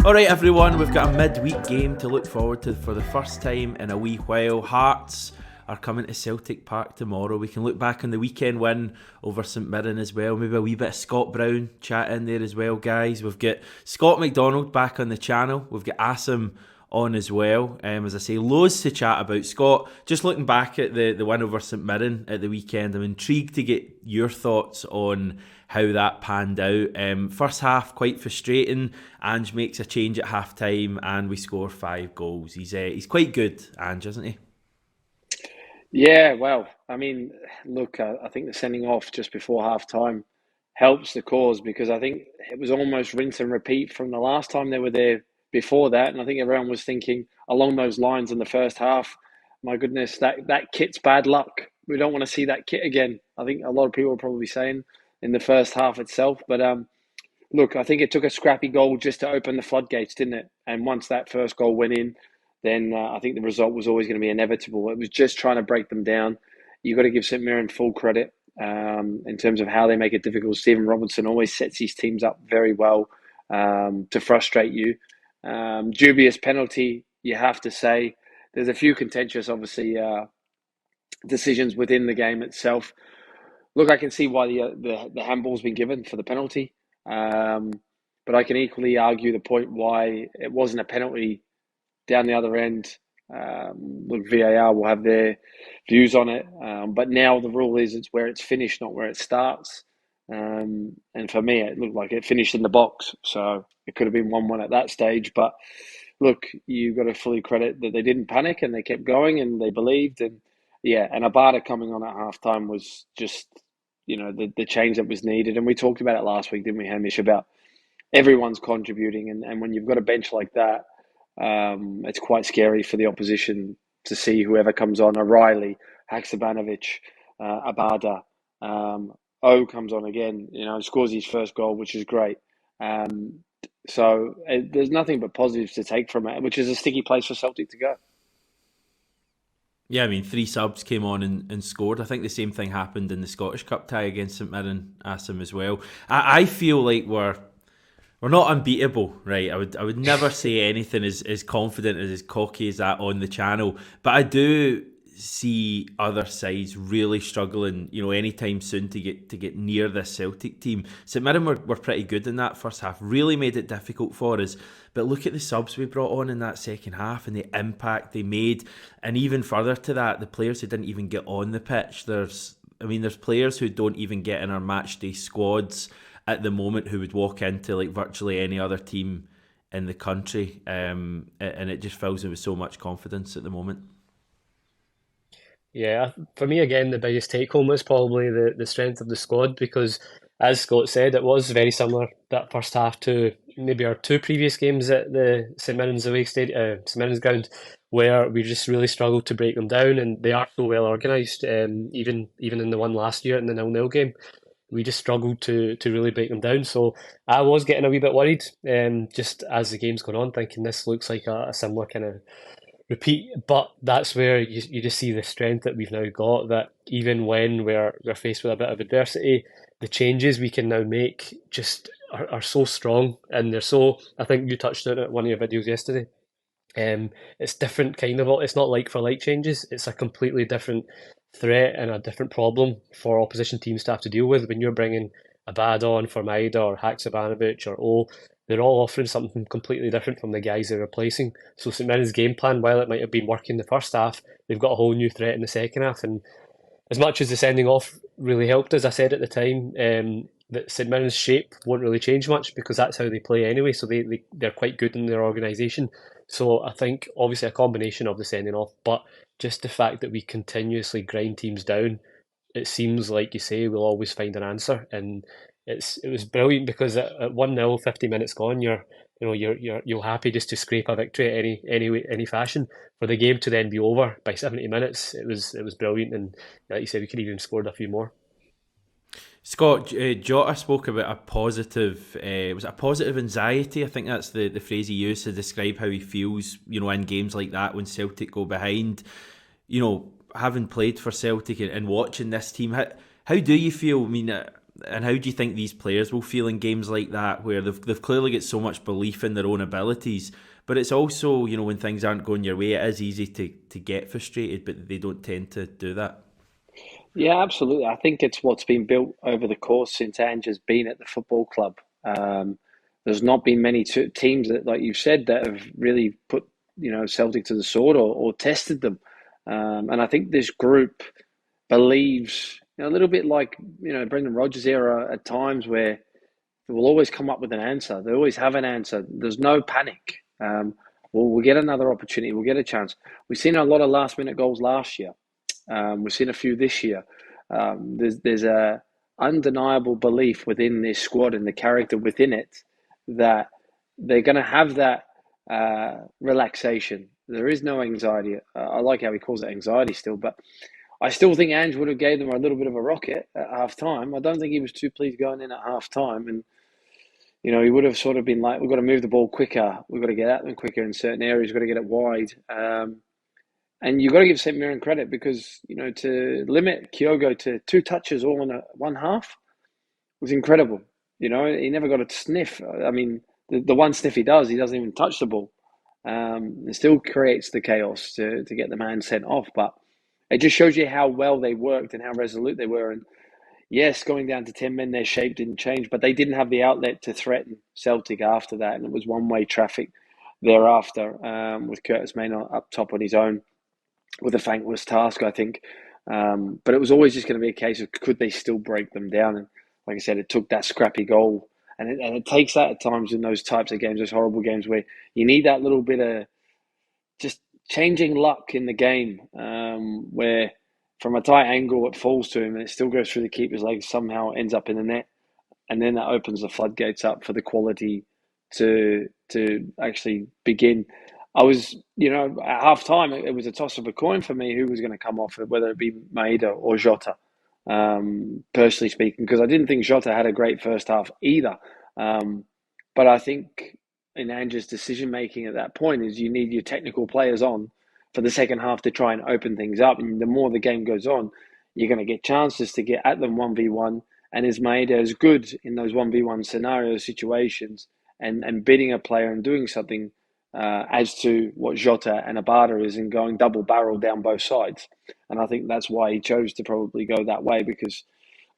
Alright everyone, we've got a midweek game to look forward to for the first time in a wee while. Hearts are coming to Celtic Park tomorrow. We can look back on the weekend win over St Mirren as well. Maybe a wee bit of Scott Brown chat in there as well, guys. We've got Scott McDonald back on the channel. We've got Asim on as well. As I say, loads to chat about. Scott, just looking back at the win over St Mirren at the weekend, I'm intrigued to get your thoughts on how that panned out. First half, quite frustrating. Ange makes a change at half time and we score 5 goals. He's quite good, Ange, isn't he? Yeah, well, I mean, look, I think the sending off just before half time helps the cause because I think it was almost rinse and repeat from the last time they were there before that. And I think everyone was thinking along those lines in the first half. My goodness, that kit's bad luck. We don't want to see that kit again. I think a lot of people are probably saying in the first half itself. But look, I think it took a scrappy goal just to open the floodgates, didn't it? And once that first goal went in, then I think the result was always going to be inevitable. It was just trying to break them down. You've got to give St Mirren full credit in terms of how they make it difficult. Stephen Robertson always sets his teams up very well to frustrate you. Dubious penalty, you have to say. There's a few contentious, obviously, decisions within the game itself. Look, I can see why the handball's been given for the penalty, but I can equally argue the point why it wasn't a penalty down the other end. Look, VAR will have their views on it, but now the rule is it's where it's finished, not where it starts. And for me, it looked like it finished in the box, so it could have been 1-1 at that stage. But look, you've got to fully credit that they didn't panic and they kept going and they believed. And yeah, and Abada coming on at halftime was just, the change that was needed. And we talked about it last week, didn't we, Hamish, about everyone's contributing. And when you've got a bench like that, it's quite scary for the opposition to see whoever comes on. O'Reilly, Haksabanovic, Abada, O comes on again, scores his first goal, which is great. So there's nothing but positives to take from it, which is a sticky place for Celtic to go. Yeah, I mean, 3 subs came on and scored. I think the same thing happened in the Scottish Cup tie against St Mirren, Asim as well. I feel like we're not unbeatable, right? I would never say anything as confident as cocky as that on the channel, but I do see other sides really struggling, anytime soon to get near this Celtic team. St Mirren were pretty good in that first half, really made it difficult for us. But look at the subs we brought on in that second half and the impact they made, and even further to that, the players who didn't even get on the pitch. There's players who don't even get in our match day squads at the moment who would walk into like virtually any other team in the country, and it just fills them with so much confidence at the moment. Yeah, for me again, the biggest take home was probably the strength of the squad because, as Scott said, it was very similar that first half to maybe our 2 previous games at the St Mirren's away stadium, St Mirren's ground, where we just really struggled to break them down, and they are so well organised. Even in the one last year in the 0-0 game, we just struggled to really break them down. So I was getting a wee bit worried, just as the game's gone on, thinking this looks like a similar kind of repeat. But that's where you just see the strength that we've now got, that even when we're faced with a bit of adversity, the changes we can now make just are so strong, and they're so, I think you touched on it at one of your videos yesterday. It's different kind of, it's not like for like changes, it's a completely different threat and a different problem for opposition teams to have to deal with when you're bringing a bad on for Maida or Haksabanovic or O. They're all offering something completely different from the guys they're replacing. So St Mirren's game plan, while it might have been working the first half, they've got a whole new threat in the second half. And as much as the sending off really helped, as I said at the time, that St Mirren's shape won't really change much because that's how they play anyway. So they're quite good in their organisation. So I think obviously a combination of the sending off, but just the fact that we continuously grind teams down, it seems like you say we'll always find an answer. And it was brilliant because at 1-0, 50 minutes gone, you're happy just to scrape a victory at any fashion. For the game to then be over by 70 minutes, it was brilliant, and like you said, we could even have scored a few more. Scott, Jota spoke about a positive, was it a positive anxiety? I think that's the phrase he used to describe how he feels, in games like that when Celtic go behind. Having played for Celtic and watching this team, how do you feel? I mean, and how do you think these players will feel in games like that, where they've clearly got so much belief in their own abilities, but it's also, when things aren't going your way, it is easy to get frustrated, but they don't tend to do that. Yeah, absolutely. I think it's what's been built over the course since Ange has been at the football club. Um, there's not been many teams that, like you said, that have really put Celtic to the sword or tested them. And I think this group believes a little bit like Brendan Rodgers era at times, where they will always come up with an answer. They always have an answer. There's no panic. We'll get another opportunity. We'll get a chance. We've seen a lot of last minute goals last year. We've seen a few this year. There's a undeniable belief within this squad and the character within it that they're going to have that relaxation. There is no anxiety. I like how he calls it anxiety still, but I still think Ange would have gave them a little bit of a rocket at half time. I don't think he was too pleased going in at half time, and he would have sort of been like, "We've got to move the ball quicker. We've got to get at them quicker in certain areas. We've got to get it wide." And you've got to give St. Mirren credit because, to limit Kyogo to 2 touches all in one half was incredible. He never got a sniff. I mean, the one sniff he doesn't even touch the ball. It still creates the chaos to get the man sent off. But it just shows you how well they worked and how resolute they were. And yes, going down to 10 men, their shape didn't change, but they didn't have the outlet to threaten Celtic after that. And it was one-way traffic thereafter, with Curtis Maynard up top on his own, with a thankless task, I think. But it was always just going to be a case of could they still break them down? And like I said, it took that scrappy goal. And it takes that at times in those types of games, those horrible games where you need that little bit of just changing luck in the game, where from a tight angle it falls to him and it still goes through the keeper's legs, somehow ends up in the net. And then that opens the floodgates up for the quality to actually begin. I was, at half time, it was a toss of a coin for me who was going to come off, whether it be Maeda or Jota, personally speaking, because I didn't think Jota had a great first half either. But I think in Ange's decision making at that point is you need your technical players on for the second half to try and open things up. And the more the game goes on, you're going to get chances to get at them 1v1. And is Maeda as good in those 1v1 scenario situations and bidding a player and doing something as to what Jota and Abada is, and going double barrel down both sides. And I think that's why he chose to probably go that way, because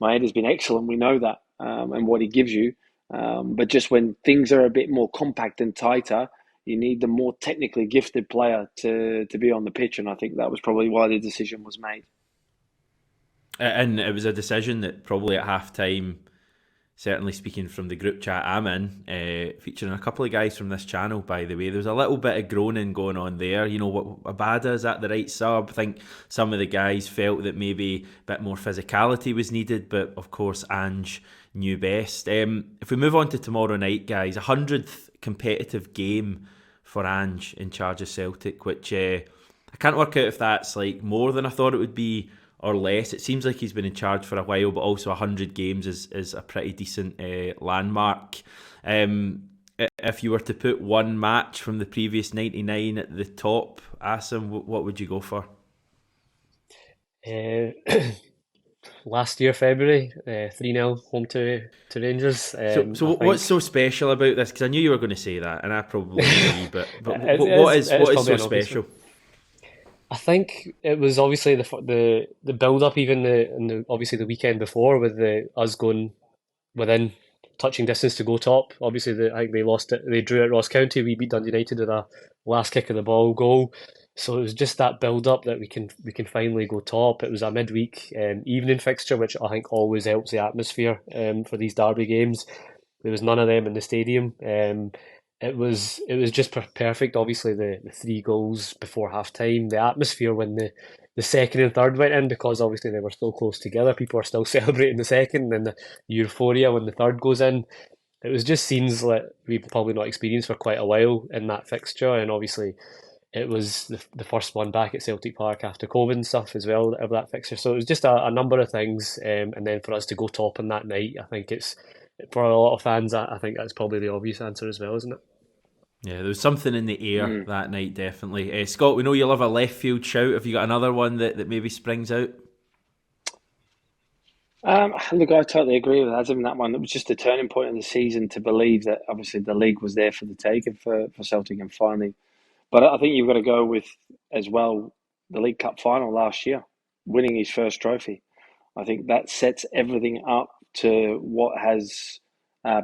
Maeda's been excellent, we know that, and what he gives you. But just when things are a bit more compact and tighter, you need the more technically gifted player to be on the pitch. And I think that was probably why the decision was made. And it was a decision that probably at half-time, certainly speaking from the group chat I'm in, featuring a couple of guys from this channel, by the way, there was a little bit of groaning going on there. What Abada is at the right sub. I think some of the guys felt that maybe a bit more physicality was needed, but of course Ange knew best. If we move on to tomorrow night, guys, 100th competitive game for Ange in charge of Celtic, which I can't work out if that's like more than I thought it would be or less. It seems like he's been in charge for a while, but also 100 games is a pretty decent landmark. If you were to put one match from the previous 99 at the top, Asim, what would you go for? Last year, February, 3-0 home to Rangers. So what's so special about this? Because I knew you were going to say that, and I probably agree, but what is so special? I think it was obviously the build up, even obviously the weekend before, with us going within touching distance to go top. Obviously, I think they drew at Ross County. We beat Dundee United with a last kick of the ball goal. So it was just that build up that we can finally go top. It was a midweek evening fixture, which I think always helps the atmosphere for these derby games. There was none of them in the stadium. It was just perfect. Obviously, the 3 goals before half time, the atmosphere when the second and third went in, because obviously they were still close together. People are still celebrating the second, and the euphoria when the third goes in. It was just scenes that we've probably not experienced for quite a while in that fixture, and obviously it was the first one back at Celtic Park after COVID and stuff as well of that fixture. So it was just a number of things, and then for us to go top on that night, I think it's, for a lot of fans, I think that's probably the obvious answer as well, isn't it? Yeah, there was something in the air that night, definitely. Scott, we know you love a left field shout. Have you got another one that maybe springs out? Look, I totally agree with Adam in that one. It was just a turning point in the season to believe that obviously the league was there for the taking for Celtic and finally. But I think you've got to go with as well the League Cup final last year, winning his first trophy. I think that sets everything up to what has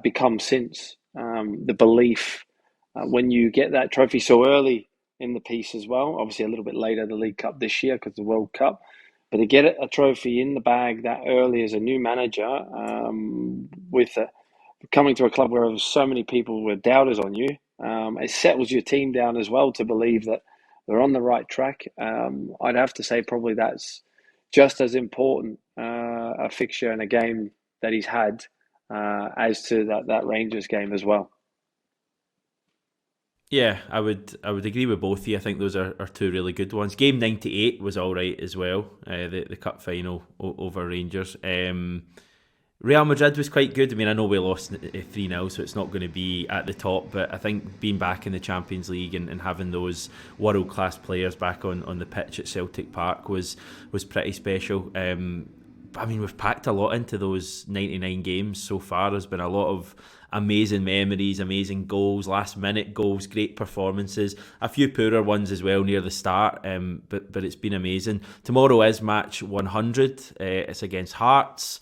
become since the belief when you get that trophy so early in the piece as well. Obviously, a little bit later the League Cup this year because the World Cup, but to get a trophy in the bag that early as a new manager with coming to a club where so many people were doubters on you, it settles your team down as well to believe that they're on the right track. I'd have to say probably that's just as important a fixture and a game that he's had as to that Rangers game as well. Yeah, I would agree with both of you. I think those are two really good ones. Game 98 was all right as well. The cup final over Rangers. Real Madrid was quite good. I mean, I know we lost 3-0, so it's not going to be at the top, but I think being back in the Champions League and having those world-class players back on the pitch at Celtic Park was pretty special. I mean, we've packed a lot into those 99 games so far. There's been a lot of amazing memories, amazing goals, last-minute goals, great performances, a few poorer ones as well near the start, but it's been amazing. Tomorrow is match 100. It's against Hearts,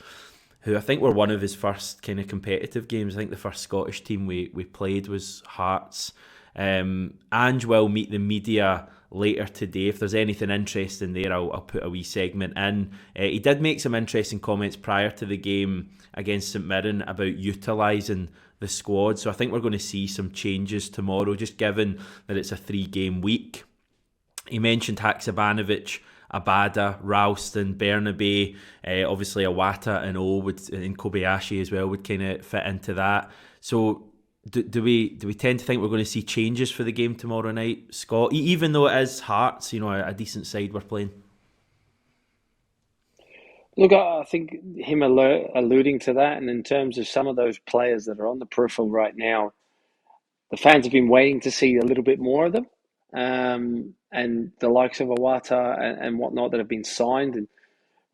who I think were one of his first kind of competitive games. I think the first Scottish team we played was Hearts. Ange will meet the media later today. If there's anything interesting there, I'll put a wee segment in. He did make some interesting comments prior to the game against St Mirren about utilising the squad. So I think we're going to see some changes tomorrow, just given that it's a 3-game week. He mentioned Haksabanovic, Abada, Ralston, Bernabe, obviously Awata and and Kobayashi as well would kind of fit into that. So do we tend to think we're going to see changes for the game tomorrow night, Scott? Even though it is Hearts, a decent side we're playing. Look, I think him alluding to that, and in terms of some of those players that are on the peripheral right now, the fans have been waiting to see a little bit more of them. And the likes of Awata and whatnot that have been signed. And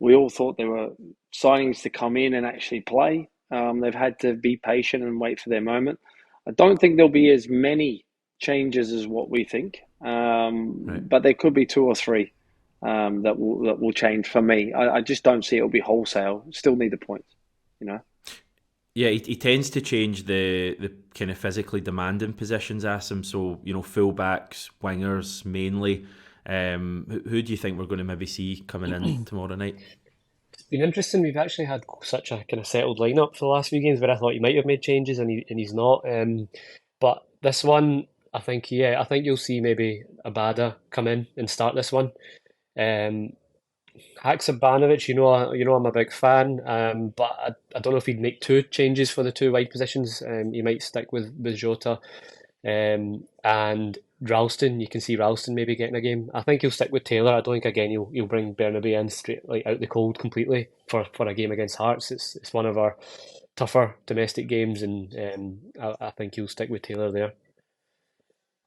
we all thought there were signings to come in and actually play. They've had to be patient and wait for their moment. I don't think there'll be as many changes as what we think, Right. but there could be two or three that will change for me. I just don't see it'll be wholesale. Still need the points, you know. Yeah, he tends to change the kind of physically demanding positions, Asim. So, fullbacks, wingers mainly. Who do you think we're going to maybe see coming in tomorrow night? It's been interesting. We've actually had such a kind of settled lineup for the last few games where I thought he might have made changes and he's not. But this one, I think you'll see maybe Abada come in and start this one. Um, Haksabanovic, I'm a big fan, but I don't know if he'd make two changes for the two wide positions. He might stick with Jota, and Ralston. You can see Ralston maybe getting a game. I think he'll stick with Taylor. I don't think again he'll bring Bernabe in straight like out the cold completely for a game against Hearts. It's one of our tougher domestic games, and I think he'll stick with Taylor there.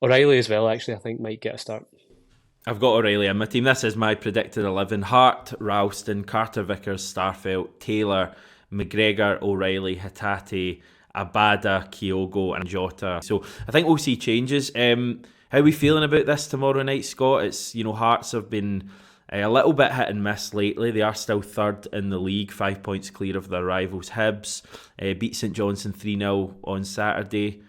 O'Reilly as well. Actually, I think might get a start. I've got O'Reilly in my team. This is my predicted 11. Hart, Ralston, Carter Vickers, Starfelt, Taylor, McGregor, O'Reilly, Hatate, Abada, Kyogo and Jota. So I think we'll see changes. How are we feeling about this tomorrow night, Scott? It's, Hearts have been a little bit hit and miss lately. They are still third in the league, 5 points clear of their rivals Hibs. Beat St Johnstone 3-0 on Saturday.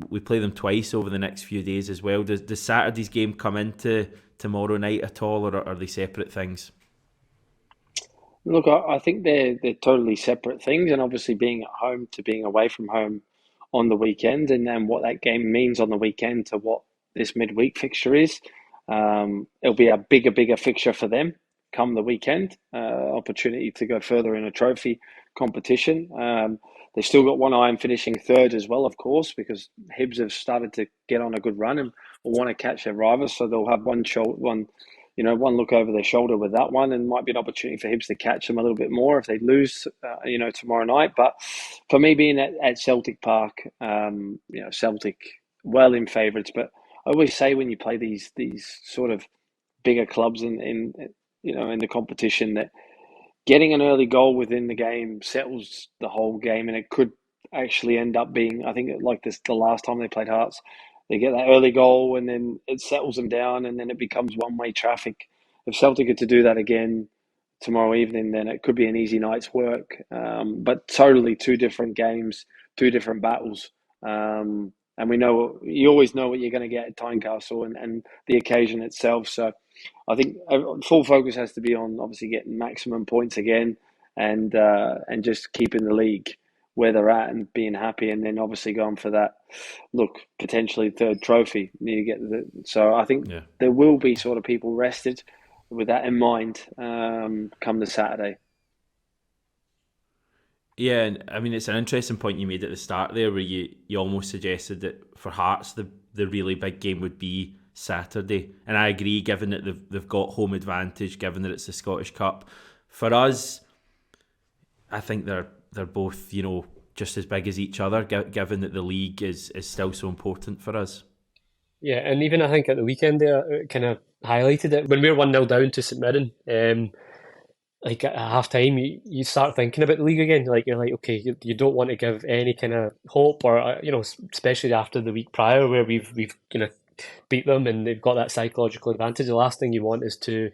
We play them twice over the next few days as well. Does Saturday's game come into tomorrow night at all, or are they separate things? Look, I think they're totally separate things, and obviously being at home to being away from home on the weekend, and then what that game means on the weekend to what this midweek fixture is. It'll be a bigger fixture for them come the weekend. Opportunity to go further in a trophy competition. They've still got one eye on finishing third as well, of course, because Hibs have started to get on a good run and will want to catch their rivals. So they'll have one look over their shoulder with that one, and might be an opportunity for Hibs to catch them a little bit more if they lose, tomorrow night. But for me, being at Celtic Park, Celtic well in favourites. But I always say when you play these sort of bigger clubs in the competition that getting an early goal within the game settles the whole game, and it could actually end up being, I think, like this the last time they played Hearts, they get that early goal and then it settles them down, and then it becomes one-way traffic. If Celtic are to do that again tomorrow evening, then it could be an easy night's work. But totally two different games, two different battles. And we know you always know what you're going to get at Tynecastle and the occasion itself. So I think full focus has to be on obviously getting maximum points again, and just keeping the league where they're at and being happy, and then obviously going for that look potentially third trophy. You get so I think there will be sort of people rested with that in mind come the Saturday. Yeah, and I mean, it's an interesting point you made at the start there, where you almost suggested that for Hearts the really big game would be Saturday, and I agree. Given that they've got home advantage, given that it's the Scottish Cup, for us, I think they're both just as big as each other. Given that the league is still so important for us. Yeah, and even I think at the weekend there, it kind of highlighted it when we were 1-0 down to St Mirren. Like at half time, you start thinking about the league again. Like you're like, okay, you don't want to give any kind of hope, or especially after the week prior where we've beat them and they've got that psychological advantage. The last thing you want is to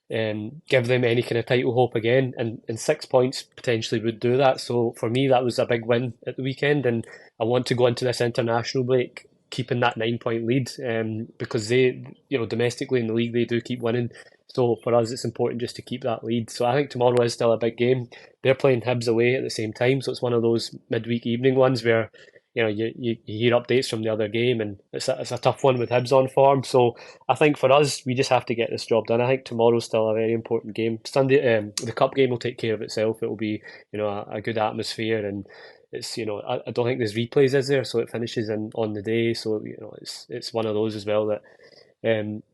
give them any kind of title hope again, and 6 points potentially would do that. So for me, that was a big win at the weekend, and I want to go into this international break keeping that 9 point lead, because they, domestically in the league, they do keep winning. So for us, it's important just to keep that lead. So I think tomorrow is still a big game. They're playing Hibs away at the same time, so it's one of those midweek evening ones where you hear updates from the other game, and it's a tough one with Hibs on form. So I think for us, we just have to get this job done. I think tomorrow's still a very important game. Sunday, the cup game will take care of itself. It will be a good atmosphere, and it's I don't think there's replays is there, so it finishes on the day. So it's one of those as well that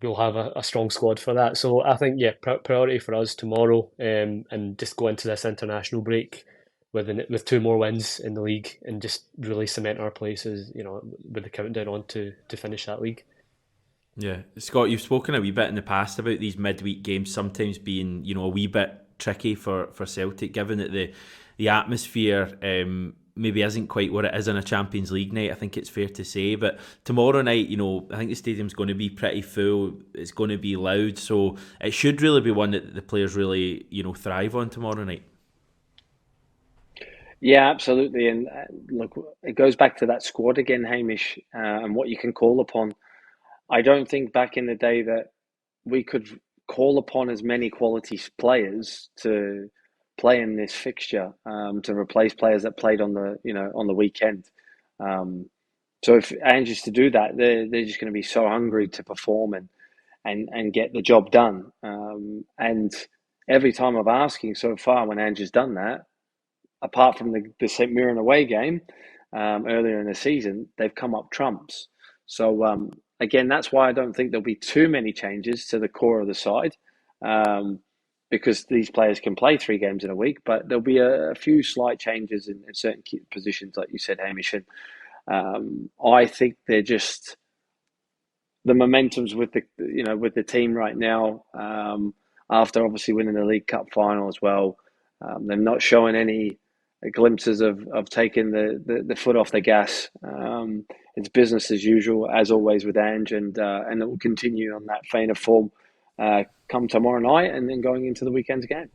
we'll have a strong squad for that. So I think priority for us tomorrow, and just go into this international break with two more wins in the league and just really cement our places, with the countdown on to finish that league. Yeah, Scott, you've spoken a wee bit in the past about these midweek games sometimes being, a wee bit tricky for Celtic, given that the atmosphere maybe isn't quite what it is on a Champions League night. I think it's fair to say. But tomorrow night, I think the stadium's going to be pretty full. It's going to be loud, so it should really be one that the players really, thrive on tomorrow night. Yeah, absolutely. And look, it goes back to that squad again, Hamish, and what you can call upon. I don't think back in the day that we could call upon as many quality players to play in this fixture, to replace players that played on the weekend. So if Ange is to do that, they're just going to be so hungry to perform and get the job done. And every time of asking so far when Ange has done that, apart from the St Mirren away game earlier in the season, they've come up trumps. So again, that's why I don't think there'll be too many changes to the core of the side, because these players can play 3 games in a week. But there'll be a few slight changes in certain key positions, like you said, Hamish. And I think they're just the momentum's with the team right now. After obviously winning the League Cup final as well, they're not showing any glimpses of taking the foot off the gas. It's business as usual, as always with Ange, and it will continue on that vein of form come tomorrow night and then going into the weekend's game.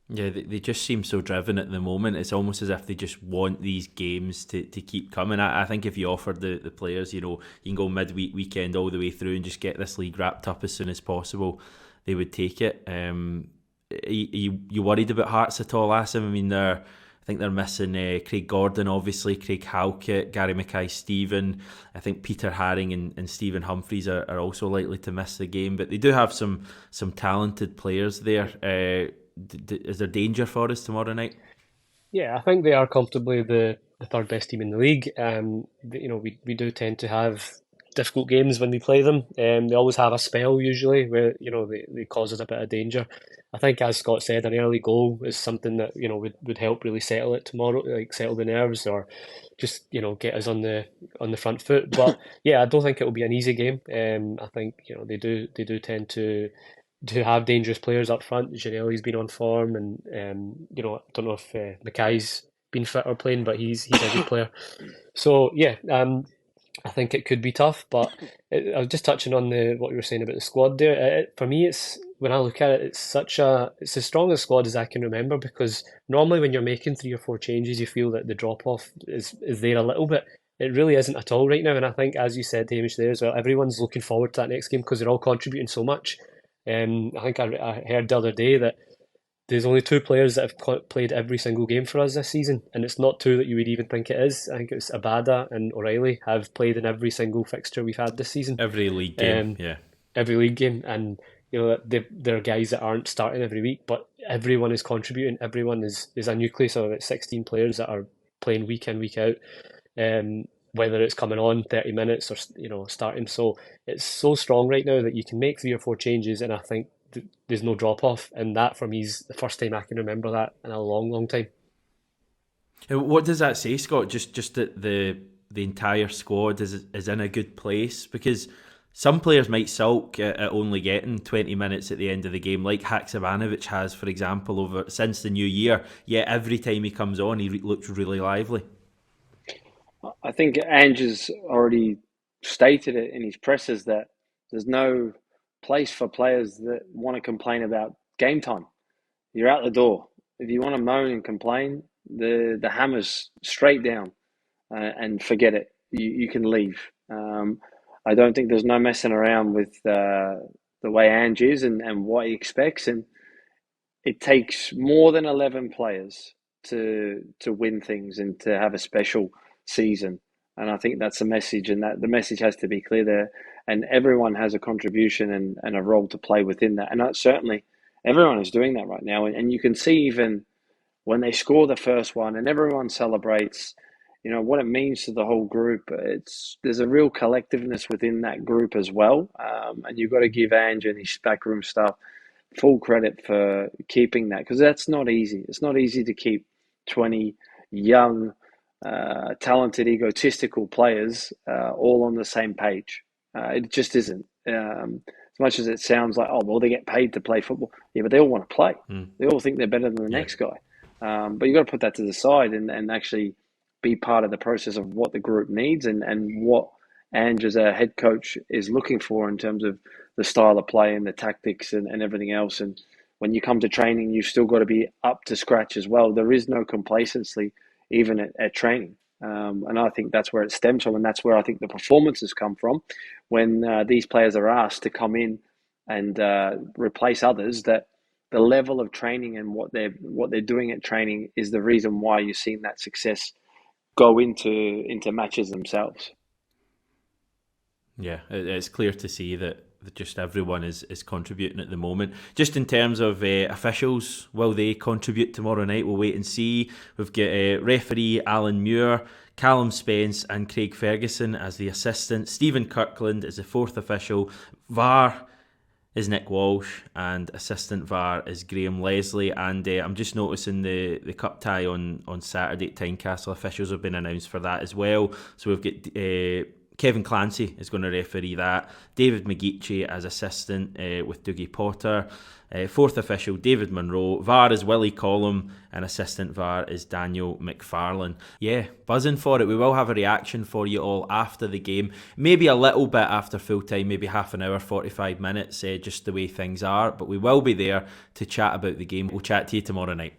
Yeah, they just seem so driven at the moment. It's almost as if they just want these games to keep coming. I think if you offered the players, you can go midweek, weekend, all the way through and just get this league wrapped up as soon as possible, they would take it. You worried about Hearts at all, Asim? I mean, I think they're missing Craig Gordon, obviously, Craig Halkett, Gary Mackay-Steven. I think Peter Haring and Stephen Humphreys are also likely to miss the game, but they do have some talented players there. Is there danger for us tomorrow night? Yeah, I think they are comfortably the third best team in the league. We do tend to have difficult games when we play them. They always have a spell usually where they cause us a bit of danger. I think, as Scott said, an early goal is something that would help really settle it tomorrow, like settle the nerves, or just get us on the front foot. But yeah, I don't think it will be an easy game. I think they do tend to to have dangerous players up front. Janelli's been on form, and I don't know if Mackay's been fit or playing, but he's a good player. So yeah, I think it could be tough, but I was just touching on what you were saying about the squad there. For me, it's when I look at it, it's as strong a squad as I can remember, because normally when you're making 3 or 4 changes, you feel that the drop off is there a little bit. It really isn't at all right now, and I think, as you said, Hamish, there as well, everyone's looking forward to that next game because they're all contributing so much. I think I heard the other day that there's only 2 players that have played every single game for us this season, and it's not 2 that you would even think it is. I think it's Abada and O'Reilly have played in every single fixture we've had this season. Every league game, yeah. Every league game, and there are guys that aren't starting every week, but everyone is contributing. Everyone is a nucleus of about 16 players that are playing week in, week out. Whether it's coming on 30 minutes or starting, so it's so strong right now that you can make 3 or 4 changes, and I think there's no drop off, and that for me is the first time I can remember that in a long, long time. What does that say, Scott? Just that the entire squad is in a good place, because some players might sulk at only getting 20 minutes at the end of the game, like Haksabanovic has, for example, since the new year. Yet every time he comes on, he looks really lively. I think Ange has already stated it in his presses that there's no place for players that want to complain about game time. You're out the door. If you want to moan and complain, the hammer's straight down and forget it. You can leave. I don't think there's no messing around with the way Ange is and what he expects. And it takes more than 11 players to win things and to have a special season. And I think that's the message, and that the message has to be clear there. And everyone has a contribution and a role to play within that. And certainly everyone is doing that right now. And you can see even when they score the first one and everyone celebrates, what it means to the whole group. There's a real collectiveness within that group as well. And you've got to give Ange and his backroom staff full credit for keeping that, because that's not easy. It's not easy to keep 20 young, talented, egotistical players all on the same page. It just isn't. As much as it sounds like, they get paid to play football. Yeah, but they all want to play. They all think they're better than the next guy. But you've got to put that to the side and actually be part of the process of what the group needs and what Ange as a head coach is looking for in terms of the style of play and the tactics and everything else. And when you come to training, you've still got to be up to scratch as well. There is no complacency even at training. And I think that's where it stems from, and that's where I think the performances come from when these players are asked to come in and replace others, that the level of training and what they're doing at training is the reason why you're seeing that success go into matches themselves. Yeah, it's clear to see that just everyone is contributing at the moment. Just in terms of officials, will they contribute tomorrow night? We'll wait and see. We've got referee Alan Muir, Callum Spence and Craig Ferguson as the assistant. Stephen Kirkland is the 4th official. VAR is Nick Walsh, and assistant VAR is Graham Leslie. And I'm just noticing the cup tie on Saturday at Tynecastle. Officials have been announced for that as well. So we've got Kevin Clancy is going to referee that. David McGeechee as assistant with Dougie Potter. 4th official, David Monroe. VAR is Willie Collum, and assistant VAR is Daniel McFarlane. Yeah, buzzing for it. We will have a reaction for you all after the game. Maybe a little bit after full time, maybe half an hour, 45 minutes, just the way things are. But we will be there to chat about the game. We'll chat to you tomorrow night.